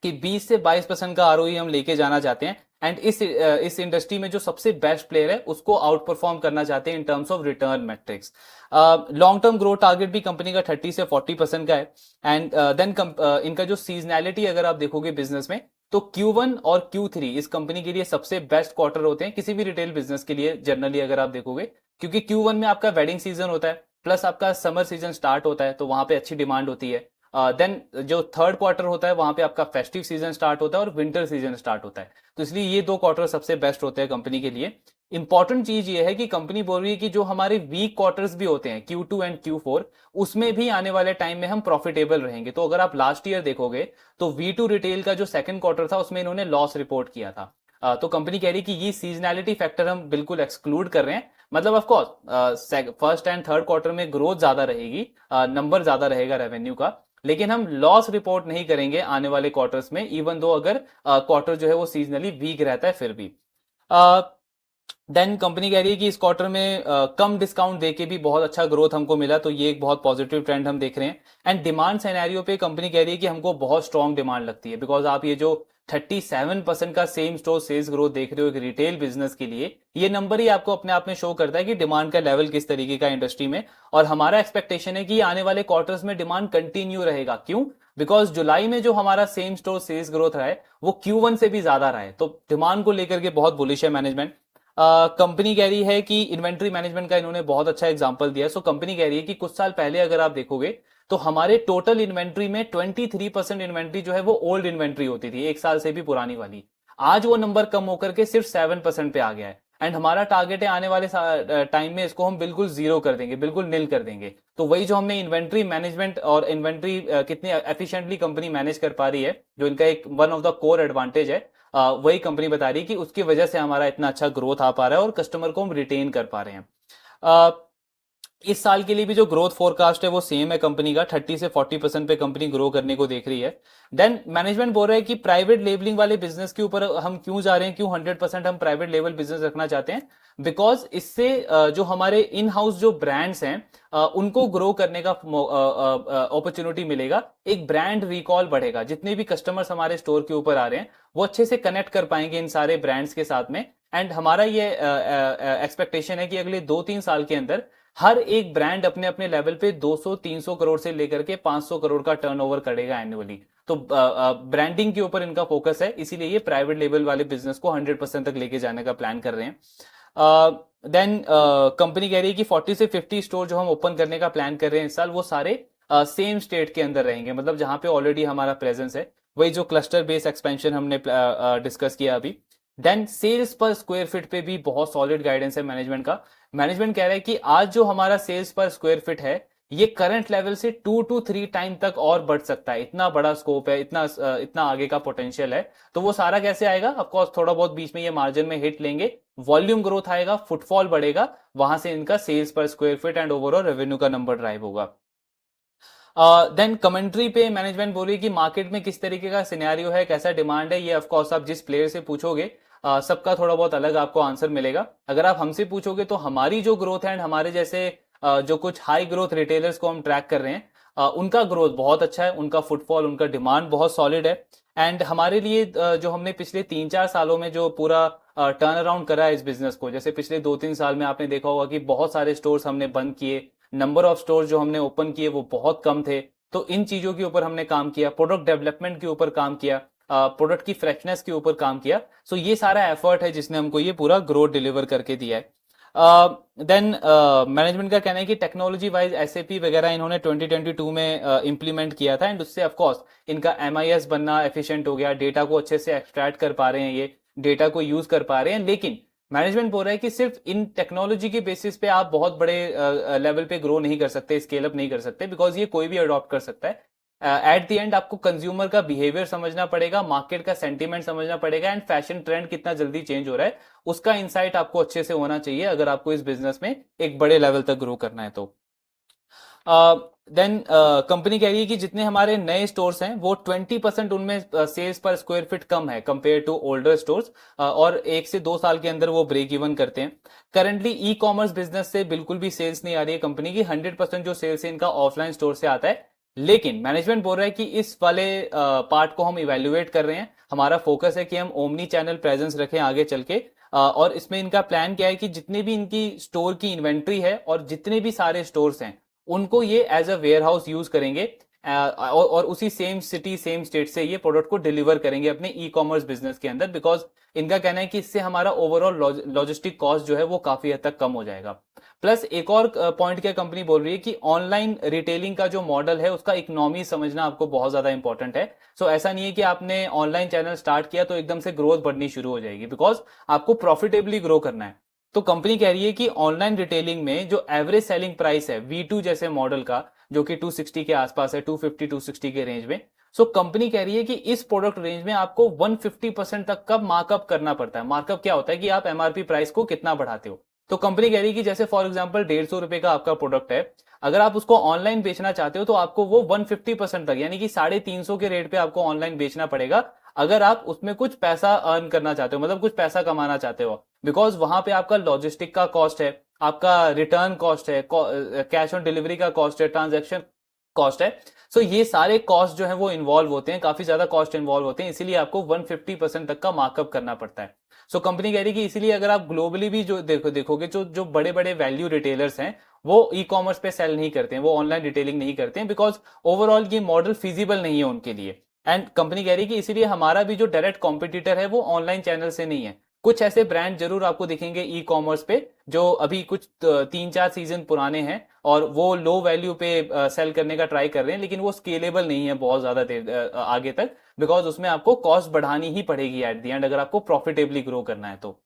कि 20 से 22% का आरओई हम लेके जाना चाहते हैं, एंड इस इंडस्ट्री में जो सबसे बेस्ट प्लेयर है उसको आउट परफॉर्म करना चाहते हैं in terms of return matrix. Long term growth target भी कंपनी का 30 से 40% का है। एंड देन इनका जो सीजनैलिटी अगर आप देखोगे बिजनेस में, तो Q1 और Q3 इस कंपनी के लिए सबसे बेस्ट क्वार्टर होते हैं किसी भी रिटेल बिजनेस के लिए जनरली अगर आप देखोगे, क्योंकि Q1 में आपका वेडिंग सीजन होता है, प्लस आपका समर सीजन स्टार्ट होता है तो वहां पे अच्छी डिमांड होती है। देन जो थर्ड क्वार्टर होता है वहां पे आपका फेस्टिव सीजन स्टार्ट होता है और विंटर सीजन स्टार्ट होता है, तो इसलिए ये 2 क्वार्टर सबसे बेस्ट होते हैं कंपनी के लिए। इंपॉर्टेंट चीज ये है कि कंपनी बोल रही है कि जो हमारे वीक क्वार्टर्स भी होते हैं Q2 एंड Q4, उसमें भी आने वाले टाइम में हम प्रॉफिटेबल रहेंगे। तो अगर आप लास्ट ईयर देखोगे तो V2 रिटेल का जो सेकंड क्वार्टर था उसमें इन्होंने लॉस रिपोर्ट किया था। तो कंपनी कह रही है कि ये सीजनैलिटी फैक्टर हम बिल्कुल एक्सक्लूड कर रहे हैं, मतलब of course first and third quarter में ग्रोथ ज्यादा रहेगी, नंबर ज्यादा रहेगा रेवेन्यू का, लेकिन हम लॉस रिपोर्ट नहीं करेंगे आने वाले क्वार्टर्स में, इवन दो अगर क्वार्टर जो है वो सीजनली वीक रहता है फिर भी। देन कंपनी कह रही है कि इस क्वार्टर में कम डिस्काउंट देके भी बहुत अच्छा ग्रोथ हमको मिला, तो ये एक बहुत पॉजिटिव ट्रेंड हम देख रहे हैं। एंड डिमांड सिनेरियो पे कंपनी कह रही है कि हमको बहुत स्ट्रॉन्ग डिमांड लगती है, बिकॉज आप ये जो 37% का सेम स्टोर सेल्स ग्रोथ देख रहे हो एक रिटेल बिजनेस के लिए, ये नंबर ही आपको अपने आप में शो करता है कि डिमांड का लेवल किस तरीके का इंडस्ट्री में। और हमारा एक्सपेक्टेशन है कि आने वाले क्वार्टर्स में डिमांड कंटिन्यू रहेगा। क्यों? बिकॉज जुलाई में जो हमारा सेम स्टोर सेल्स ग्रोथ रहा है वो Q1 से भी ज्यादा रहा है, तो डिमांड को लेकर के बहुत बुलिश है मैनेजमेंट। कंपनी कह रही है कि इन्वेंट्री मैनेजमेंट का इन्होंने बहुत अच्छा एग्जांपल दिया है। सो कंपनी कह रही है कि कुछ साल पहले अगर आप देखोगे तो हमारे टोटल इन्वेंट्री में 23% इन्वेंट्री जो है वो ओल्ड इन्वेंट्री होती थी, 1 साल से भी पुरानी वाली। आज वो नंबर कम होकर के सिर्फ 7% पे आ गया है, एंड हमारा टारगेट है आने वाले टाइम में इसको हम बिल्कुल जीरो कर देंगे, बिल्कुल नील कर देंगे। तो वही जो हमने इन्वेंट्री मैनेजमेंट और इन्वेंट्री कितनी एफिशिएंटली कंपनी मैनेज कर पा रही है, जो इनका एक one of the core advantage है, वही कंपनी बता रही है कि उसकी वजह से हमारा इतना अच्छा ग्रोथ आ पा रहा है और कस्टमर को हम रिटेन कर पा रहे हैं। इस साल के लिए भी जो ग्रोथ फोरकास्ट है वो सेम है कंपनी का, 30 से 40% पे कंपनी ग्रो करने को देख रही है। देन मैनेजमेंट बोल रहा है कि प्राइवेट लेबलिंग वाले बिजनेस के ऊपर हम क्यों जा रहे हैं, क्यों 100% हम प्राइवेट लेवल बिजनेस रखना चाहते हैं, बिकॉज इससे जो हमारे इन हाउस जो ब्रांड्स हैं उनको ग्रो करने का अपॉर्चुनिटी मिलेगा, एक ब्रांड रिकॉल बढ़ेगा, जितने भी कस्टमर्स हमारे स्टोर के ऊपर आ रहे हैं वो अच्छे से कनेक्ट कर पाएंगे इन सारे ब्रांड्स के साथ में। एंड हमारा ये एक्सपेक्टेशन है कि अगले 2-3 साल के अंदर हर एक ब्रांड अपने अपने लेवल पे 200-300 करोड़ से लेकर के 500 करोड़ का टर्नओवर करेगा एनुअली। तो ब्रांडिंग के ऊपर इनका फोकस है, इसीलिए ये प्राइवेट लेवल वाले बिजनेस को 100% तक लेके जाने का प्लान कर रहे हैं। देन कंपनी कह रही है कि 40 से 50 स्टोर जो हम ओपन करने का प्लान कर रहे हैं इस साल, वो सारे सेम स्टेट के अंदर रहेंगे, मतलब जहां पे ऑलरेडी हमारा प्रेजेंस है, वही जो क्लस्टर बेस्ड एक्सपेंशन हमने डिस्कस किया अभी। देन सेल्स पर स्क्वायर फीट पे भी बहुत सॉलिड गाइडेंस है मैनेजमेंट का। मैनेजमेंट कह रहा है कि आज जो हमारा सेल्स पर स्क्वायर फीट है ये करंट लेवल से 2 to 3 टाइम तक और बढ़ सकता है, इतना बड़ा स्कोप है, इतना आगे का पोटेंशियल है। तो वो सारा कैसे आएगा? ऑफ कोर्स थोड़ा बहुत बीच में ये मार्जिन में हिट लेंगे, वॉल्यूम ग्रोथ आएगा, फुटफॉल बढ़ेगा, वहां से इनका सेल्स पर square feet and overall revenue का नंबर ड्राइव होगा। देन कमेंट्री पे मैनेजमेंट बोल रही है कि मार्केट में किस तरीके का सिनेरियो है, कैसा डिमांड है, ये ऑफ कोर्स आप जिस प्लेयर से पूछोगे सबका थोड़ा बहुत अलग आपको आंसर मिलेगा। अगर आप हमसे पूछोगे तो हमारी जो ग्रोथ है एंड हमारे जैसे जो कुछ हाई ग्रोथ रिटेलर्स को हम ट्रैक कर रहे हैं उनका ग्रोथ बहुत अच्छा है, उनका फुटफॉल, उनका डिमांड बहुत सॉलिड है। एंड हमारे लिए जो हमने पिछले 3-4 सालों में जो पूरा टर्न अराउंड करा है इस बिजनेस को, जैसे पिछले 2-3 साल में आपने देखा होगा कि बहुत सारे स्टोर्स हमने बंद किए, नंबर ऑफ स्टोर्स जो हमने ओपन किए वो बहुत कम थे, तो इन चीजों के ऊपर हमने काम किया, प्रोडक्ट डेवलपमेंट के ऊपर काम किया, प्रोडक्ट की फ्रेशनेस के ऊपर काम किया। सो ये सारा एफर्ट है जिसने हमको ये पूरा ग्रोथ डिलीवर करके दिया है। देन मैनेजमेंट का कहना है कि टेक्नोलॉजी वाइज एसएपी वगैरह इन्होंने 2022 में इंप्लीमेंट किया था, एंड उससे ऑफकोर्स इनका एमआईएस बनना एफिशिएंट हो गया, डेटा को अच्छे से एक्सट्रैक्ट कर पा रहे हैं, ये डेटा को यूज कर पा रहे हैं। लेकिन मैनेजमेंट बोल रहा है कि सिर्फ इन टेक्नोलॉजी के बेसिस पे आप बहुत बड़े लेवल पे ग्रो नहीं कर सकते, स्केल अप नहीं कर सकते, बिकॉज ये कोई भी अडॉप्ट कर सकता है। एट द एंड आपको कंज्यूमर का बिहेवियर समझना पड़ेगा, मार्केट का सेंटीमेंट समझना पड़ेगा, एंड फैशन ट्रेंड कितना जल्दी चेंज हो रहा है उसका इंसाइट आपको अच्छे से होना चाहिए अगर आपको इस बिजनेस में एक बड़े लेवल तक ग्रो करना है तो। देन कंपनी कह रही है कि जितने हमारे नए स्टोर्स हैं वो 20% उनमें सेल्स पर स्क्वायर फीट कम है कंपेयर टू ओल्डर स्टोर्स, और 1 से 2 साल के अंदर वो ब्रेक इवन करते हैं। करंटली ई कॉमर्स बिजनेस से बिल्कुल भी सेल्स नहीं आ रही है कंपनी की, 100% जो सेल्स है इनका ऑफलाइन स्टोर से आता है। लेकिन मैनेजमेंट बोल रहा है कि इस वाले पार्ट को हम इवेल्युएट कर रहे हैं, हमारा फोकस है कि हम ओमनी चैनल प्रेजेंस रखें आगे चल के, और इसमें इनका प्लान क्या है कि जितने भी इनकी स्टोर की इन्वेंट्री है और जितने भी सारे स्टोर्स हैं उनको ये as a warehouse use करेंगे, और उसी सेम सिटी सेम स्टेट से ये प्रोडक्ट को डिलीवर करेंगे अपने ई कॉमर्स बिजनेस के अंदर, बिकॉज इनका कहना है कि इससे हमारा ओवरऑल लॉजिस्टिक कॉस्ट जो है वो काफी हद तक कम हो जाएगा। प्लस एक और पॉइंट क्या कंपनी बोल रही है कि ऑनलाइन रिटेलिंग का जो मॉडल है उसका इकोनॉमी समझना आपको बहुत ज्यादा इंपॉर्टेंट है। सो ऐसा नहीं है कि आपने ऑनलाइन चैनल स्टार्ट किया तो एकदम से ग्रोथ बढ़नी शुरू हो जाएगी, बिकॉज आपको प्रॉफिटेबली ग्रो करना है। तो कंपनी कह रही है कि ऑनलाइन रिटेलिंग में जो एवरेज सेलिंग प्राइस है V2 जैसे मॉडल का, जो कि 260 के आसपास है, 250 260 के रेंज में, सो कंपनी कह रही है कि इस प्रोडक्ट रेंज में आपको 150% तक का मार्कअप करना पड़ता है। मार्कअप क्या होता है कि आप एमआरपी प्राइस को कितना बढ़ाते हो। तो कंपनी कह रही है कि जैसे फॉर एग्जांपल 150 रुपए का आपका प्रोडक्ट है, अगर आप उसको ऑनलाइन बेचना चाहते हो तो आपको वो 150% तक यानी कि 350 के रेट पे आपको ऑनलाइन बेचना पड़ेगा, अगर आप उसमें कुछ पैसा अर्न करना चाहते हो, मतलब कुछ पैसा कमाना चाहते हो, बिकॉज वहां पे आपका लॉजिस्टिक का कॉस्ट है, आपका रिटर्न कॉस्ट है, कैश ऑन डिलीवरी का कॉस्ट है, ट्रांजैक्शन कॉस्ट है। सो ये सारे कॉस्ट जो है वो इन्वॉल्व होते हैं, काफी ज्यादा कॉस्ट इन्वॉल्व होते हैं, इसीलिए आपको 150% तक का मार्कअप करना पड़ता है। सो कंपनी कह रही है कि इसीलिए अगर आप ग्लोबली भी जो देखोगे जो बड़े बड़े वैल्यू रिटेलर्स हैं वो ई कॉमर्स पे सेल नहीं करते हैं, वो ऑनलाइन रिटेलिंग नहीं करते हैं, बिकॉज ओवरऑल ये मॉडल फिजिबल नहीं है उनके लिए। एंड कंपनी कह रही है कि इसीलिए हमारा भी जो डायरेक्ट कॉम्पिटिटर है वो ऑनलाइन चैनल से नहीं है। कुछ ऐसे ब्रांड जरूर आपको दिखेंगे ई कॉमर्स पे जो अभी कुछ 3-4 सीजन पुराने हैं और वो लो वैल्यू पे सेल करने का ट्राई कर रहे हैं, लेकिन वो स्केलेबल नहीं है बहुत ज्यादा देर आगे तक, बिकॉज उसमें आपको कॉस्ट बढ़ानी ही पड़ेगी एट द एंड अगर आपको प्रॉफिटेबली ग्रो करना है तो।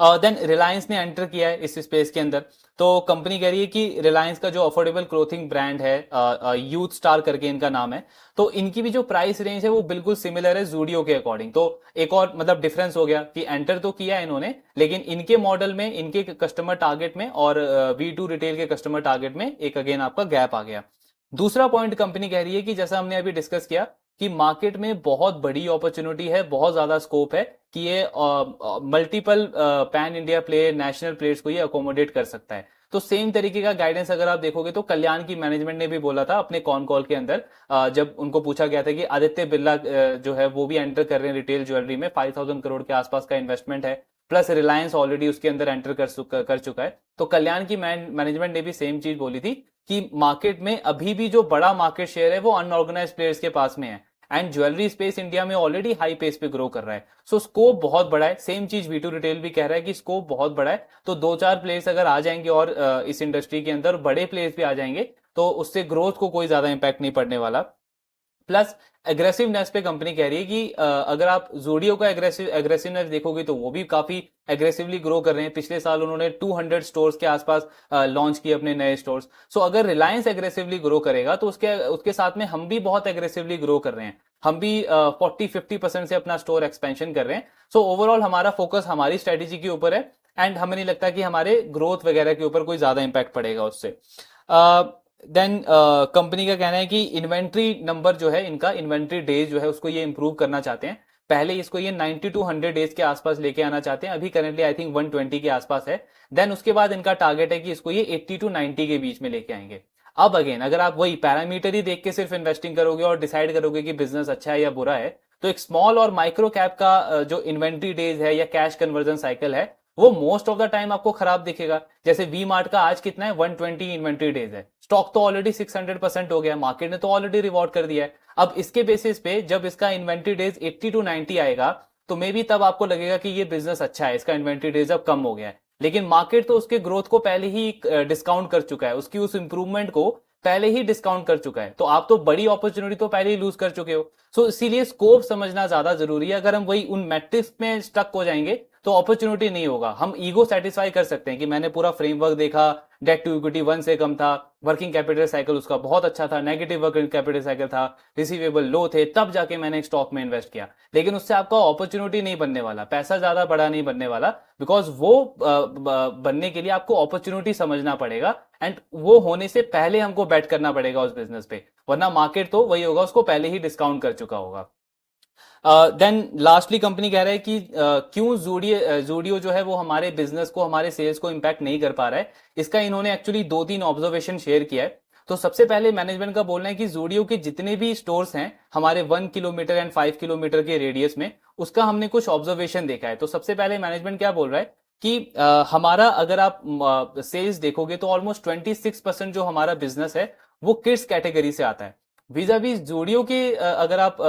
देन रिलायंस ने एंटर किया है इस स्पेस के अंदर। तो कंपनी कह रही है कि रिलायंस का जो अफोर्डेबल क्लोथिंग ब्रांड है, यूथ स्टार करके इनका नाम है, तो इनकी भी जो प्राइस रेंज है वो बिल्कुल सिमिलर है जूडियो के अकॉर्डिंग। तो एक और मतलब डिफरेंस हो गया कि एंटर तो किया है इन्होंने, लेकिन इनके मॉडल में, इनके कस्टमर टारगेट में और V2 रिटेल के कस्टमर टारगेट में एक अगेन आपका गैप आ गया। दूसरा पॉइंट कंपनी कह रही है कि जैसा हमने अभी डिस्कस किया कि मार्केट में बहुत बड़ी अपॉर्चुनिटी है, बहुत ज्यादा स्कोप है कि ये multiple pan India player, national players को ये अकोमोडेट कर सकता है। तो सेम तरीके का गाइडेंस अगर आप देखोगे तो कल्याण की मैनेजमेंट ने भी बोला था अपने कॉन कॉल के अंदर, जब उनको पूछा गया था कि आदित्य बिरला जो है वो भी एंटर कर रहे हैं रिटेल ज्वेलरी में, 5000 करोड़ के आसपास का इन्वेस्टमेंट है, प्लस रिलायंस ऑलरेडी उसके अंदर एंटर कर चुका है। तो कल्याण की मैनेजमेंट ने भी सेम चीज बोली थी कि मार्केट में अभी भी जो बड़ा मार्केट शेयर है वो अनऑर्गेनाइज प्लेयर्स के पास में है, एंड ज्वेलरी स्पेस इंडिया में ऑलरेडी हाई पेस पे ग्रो कर रहा है। सो स्कोप बहुत बड़ा है। सेम चीज V2 रिटेल भी कह रहा है कि स्कोप बहुत बड़ा है। तो 2-4 प्लेयर्स अगर आ जाएंगे और इस इंडस्ट्री के अंदर बड़े प्लेयर्स भी आ जाएंगे तो उससे ग्रोथ को कोई ज्यादा इंपैक्ट नहीं पड़ने वाला। प्लस एग्रेसिवनेस पे कंपनी कह रही है कि अगर आप जोडियो का एग्रेसिवनेस देखोगे तो वो भी काफी एग्रेसिवली ग्रो कर रहे हैं। पिछले साल उन्होंने 200 स्टोर्स के आसपास लॉन्च किए अपने नए स्टोर्स। सो अगर रिलायंस एग्रेसिवली ग्रो करेगा तो उसके साथ में हम भी बहुत एग्रेसिवली ग्रो कर रहे हैं, हम भी 40-50% से अपना स्टोर एक्सपेंशन कर रहे हैं। सो ओवरऑल हमारा फोकस हमारी स्ट्रेटेजी के ऊपर है, एंड हमें नहीं लगता कि हमारे ग्रोथ वगैरह के ऊपर कोई ज्यादा इंपैक्ट पड़ेगा उससे। देन कंपनी का कहना है कि इन्वेंट्री नंबर जो है, इनका इन्वेंट्री डेज जो है उसको ये इंप्रूव करना चाहते हैं। पहले इसको ये 90 to 100 डेज के आसपास लेके आना चाहते हैं, अभी करेंटली आई थिंक 120 के आसपास है। देन उसके बाद इनका टारगेट है कि इसको ये 80 to 90 के बीच में लेके आएंगे। अब अगेन अगर आप वही पैरामीटर ही देख के सिर्फ इन्वेस्टिंग करोगे और डिसाइड करोगे कि बिजनेस अच्छा है या बुरा है, तो एक स्मॉल और माइक्रो कैप का जो इन्वेंट्री डेज है या कैश कन्वर्जन साइकिल है वो मोस्ट ऑफ द टाइम आपको खराब दिखेगा। जैसे वी मार्ट का आज कितना है, 120 इन्वेंट्री डेज है, स्टॉक तो ऑलरेडी 600% हो गया, मार्केट ने तो ऑलरेडी रिवॉर्ड कर दिया है। अब इसके बेसिस पे जब इसका इन्वेंट्री डेज 80 to 90 आएगा तो मे बी तब आपको लगेगा कि ये बिजनेस अच्छा है, इसका इन्वेंट्री डेज अब कम हो गया है। लेकिन मार्केट तो उसके ग्रोथ को पहले ही डिस्काउंट कर चुका है, उसकी उस इंप्रूवमेंट को पहले ही डिस्काउंट कर चुका है, तो आप तो बड़ी अपॉर्चुनिटी तो पहले ही लूज कर चुके हो। सो इसीलिए स्कोप समझना ज्यादा जरूरी है। अगर हम वही उन मैट्रिक्स में स्टक हो जाएंगे तो अपॉर्चुनिटी नहीं होगा। हम ईगो सेटिस्फाई कर सकते हैं कि मैंने पूरा फ्रेमवर्क देखा, डेट टू इक्विटी 1 से कम था, वर्किंग कैपिटल साइकिल उसका बहुत अच्छा था, नेगेटिव वर्किंग कैपिटल साइकिल था, रिसीवेबल लो थे, तब जाके मैंने एक स्टॉक में इन्वेस्ट किया। लेकिन उससे आपका अपॉर्चुनिटी नहीं बनने वाला, पैसा ज्यादा बड़ा नहीं बनने वाला, बिकॉज वो बनने के लिए आपको अपॉर्चुनिटी समझना पड़ेगा एंड वो होने से पहले हमको बेट करना पड़ेगा उस बिजनेस पे, वरना मार्केट तो वही होगा, उसको पहले ही डिस्काउंट कर चुका होगा। देन लास्टली कंपनी कह रहा है कि क्यों जूडियो जो है वो हमारे बिजनेस को, हमारे सेल्स को इंपैक्ट नहीं कर पा रहा है। इसका इन्होंने एक्चुअली 2-3 ऑब्जर्वेशन शेयर किया है। तो सबसे पहले मैनेजमेंट का बोलना है कि जूडियो के जितने भी स्टोर्स हैं हमारे 1 किलोमीटर एंड 5 किलोमीटर के रेडियस में, उसका हमने कुछ ऑब्जर्वेशन देखा है। तो सबसे पहले मैनेजमेंट क्या बोल रहा है कि हमारा अगर आप सेल्स देखोगे तो ऑलमोस्ट 26% जो हमारा बिजनेस है वो किड्स कैटेगरी से आता है। vis-a-vis जूडियो के अगर आप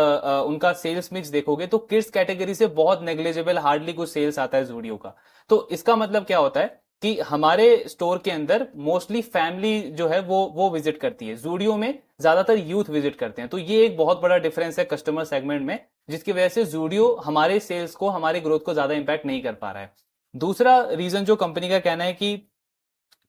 उनका सेल्स मिक्स देखोगे तो किड्स कैटेगरी से बहुत नेग्लिजिबल, हार्डली कुछ सेल्स आता है जूडियो का। तो इसका मतलब क्या होता है कि हमारे स्टोर के अंदर मोस्टली फैमिली जो है वो विजिट करती है, जूडियो में ज्यादातर यूथ विजिट करते हैं। तो ये एक बहुत बड़ा डिफरेंस है कस्टमर सेगमेंट में, जिसकी वजह से जूडियो हमारे सेल्स को, हमारे ग्रोथ को ज्यादा इंपैक्ट नहीं कर पा रहा है। दूसरा रीजन जो कंपनी का कहना है कि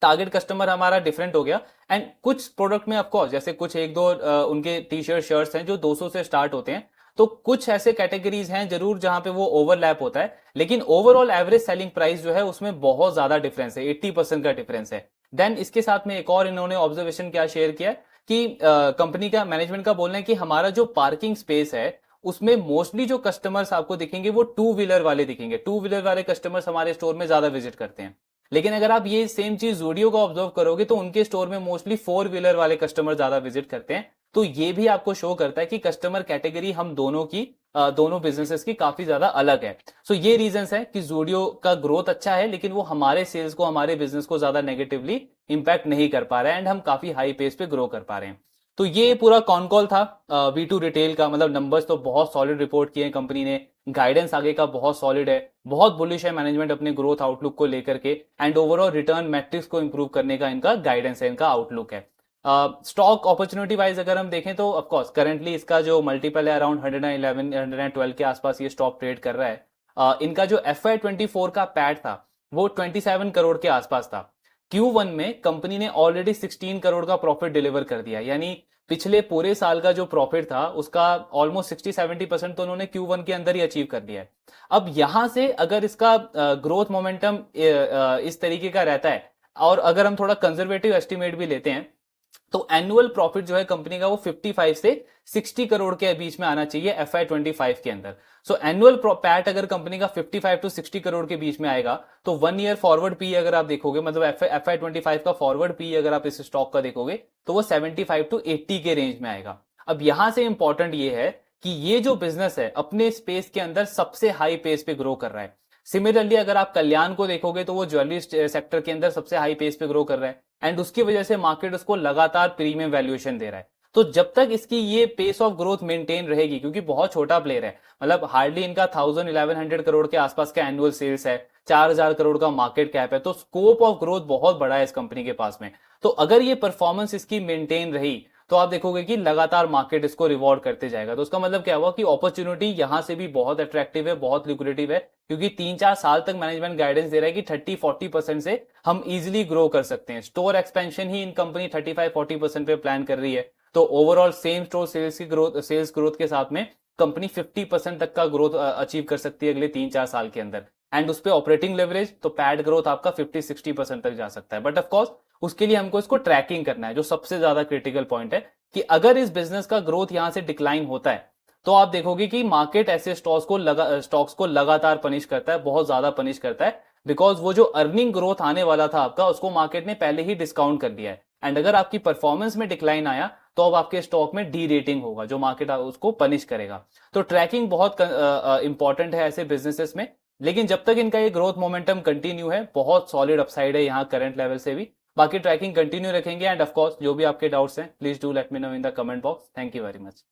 टारगेट कस्टमर हमारा डिफरेंट हो गया एंड कुछ प्रोडक्ट में ऑफकोर्स जैसे कुछ एक दो उनके टी शर्ट शर्ट्स हैं जो 200 से स्टार्ट होते हैं, तो कुछ ऐसे कैटेगरीज हैं जरूर जहां पे वो ओवरलैप होता है, लेकिन ओवरऑल एवरेज सेलिंग प्राइस जो है उसमें बहुत ज्यादा डिफरेंस है, 80% का डिफरेंस है। देन इसके साथ में एक और इन्होंने ऑब्जर्वेशन क्या शेयर किया कि कंपनी का, मैनेजमेंट का बोलना है कि हमारा जो पार्किंग स्पेस है उसमें मोस्टली जो कस्टमर्स आपको दिखेंगे वो 2 व्हीलर वाले दिखेंगे, 2 व्हीलर वाले कस्टमर्स हमारे स्टोर में ज्यादा विजिट करते हैं। लेकिन अगर आप ये सेम चीज जूडियो को ऑब्जर्व करोगे तो उनके स्टोर में मोस्टली 4 व्हीलर वाले कस्टमर ज्यादा विजिट करते हैं। तो ये भी आपको शो करता है कि कस्टमर कैटेगरी हम दोनों की, दोनों बिजनेसेस की काफी ज्यादा अलग है। सो ये रीजंस है कि जूडियो का ग्रोथ अच्छा है लेकिन वो हमारे सेल्स को, हमारे बिजनेस को ज्यादा नेगेटिवली इंपैक्ट नहीं कर पा रहा है एंड हम काफी हाई पेस पे ग्रो कर पा रहे हैं। तो ये पूरा कॉन कॉल था V2 रिटेल का। मतलब नंबर्स तो बहुत सॉलिड रिपोर्ट किए हैं कंपनी ने, गाइडेंस आगे का बहुत सॉलिड है, बहुत बुलिश है मैनेजमेंट अपने ग्रोथ आउटलुक को लेकर के एंड ओवरऑल रिटर्न मैट्रिक्स को इंप्रूव करने का इनका गाइडेंस है, इनका आउटलुक है। स्टॉक अपॉर्चुनिटी वाइज अगर हम देखें तो ऑफकोर्स करंटली इसका जो मल्टीपल है अराउंड 111 112 के आसपास ये स्टॉक ट्रेड कर रहा है। इनका जो FY24 का पैट था वो 27 करोड़ के आसपास था। Q1 में कंपनी ने ऑलरेडी 16 करोड़ का प्रॉफिट डिलीवर कर दिया, यानी पिछले पूरे साल का जो प्रॉफिट था उसका ऑलमोस्ट 60-70% तो उन्होंने Q1 के अंदर ही अचीव कर दिया है। अब यहां से अगर इसका ग्रोथ मोमेंटम इस तरीके का रहता है और अगर हम थोड़ा कंजर्वेटिव एस्टिमेट भी लेते हैं तो एनुअल प्रॉफिट जो है कंपनी का वो 55 से 60 करोड़ के बीच में आना चाहिए FY25 के अंदर। सो एनुअल पैट अगर कंपनी का 55 टू 60 करोड़ के बीच में आएगा तो 1 ईयर फॉरवर्ड पी अगर आप देखोगे, मतलब FY25 का फॉरवर्ड पी अगर आप इस स्टॉक का देखोगे तो वो 75 टू 80 के रेंज में आएगा। अब यहां से इंपॉर्टेंट ये है कि ये जो बिजनेस है अपने स्पेस के अंदर सबसे हाई पेस पे ग्रो कर रहा है। सिमिलरली अगर आप कल्याण को देखोगे तो वो ज्वेलरी सेक्टर के अंदर सबसे हाई पेस पे ग्रो कर रहा है एंड उसकी वजह से मार्केट उसको लगातार प्रीमियम वैल्यूएशन दे रहा है। तो जब तक इसकी ये पेस ऑफ ग्रोथ मेंटेन रहेगी, क्योंकि बहुत छोटा प्लेयर है, मतलब हार्डली इनका 1100 करोड़ के आसपास का एनुअल सेल्स है, 4000 करोड़ का मार्केट कैप है, तो स्कोप ऑफ ग्रोथ बहुत बड़ा है इस कंपनी के पास में। तो अगर ये परफॉर्मेंस इसकी मेंटेन रही तो आप देखोगे कि लगातार मार्केट इसको रिवॉर्ड करते जाएगा। तो उसका मतलब क्या हुआ कि अपॉर्चुनिटी यहां से भी बहुत अट्रैक्टिव है, बहुत लिक्विडेटिव है, क्योंकि 3-4 साल तक मैनेजमेंट गाइडेंस दे रहा है कि 30-40% से हम इजीली ग्रो कर सकते हैं। स्टोर एक्सपेंशन ही इन कंपनी 35-40% पे प्लान कर रही है। तो overall same store sales growth के साथ में कंपनी 50% तक का ग्रोथ अचीव कर सकती है अगले 3-4 साल के अंदर एंड उस पर ऑपरेटिंग लेवरेज तो पैड ग्रोथ आपका 50-60% तक जा सकता है। बट ऑफकोर्स उसके लिए हमको इसको ट्रैकिंग करना है, जो सबसे ज्यादा क्रिटिकल पॉइंट है कि अगर इस बिजनेस का ग्रोथ यहां से डिक्लाइन होता है तो आप देखोगे कि मार्केट ऐसे स्टॉक्स को लगातार पनिश करता है, बहुत ज्यादा पनिश करता है, बिकॉज वो जो अर्निंग ग्रोथ आने वाला था आपका उसको मार्केट ने पहले ही डिस्काउंट कर दिया है एंड अगर आपकी परफॉर्मेंस में डिक्लाइन आया तो अब आपके स्टॉक में डी रेटिंग होगा, जो मार्केट उसको पनिश करेगा। तो ट्रैकिंग बहुत इंपॉर्टेंट है ऐसे बिजनेसेस में। लेकिन जब तक इनका ये ग्रोथ मोमेंटम कंटिन्यू है, बहुत सॉलिड अपसाइड है यहाँ करंट लेवल से भी। बाकी ट्रैकिंग कंटिन्यू रखेंगे, एंड ऑफ कोर्स जो भी आपके डाउट्स हैं please do let me know in the comment box. Thank you very much.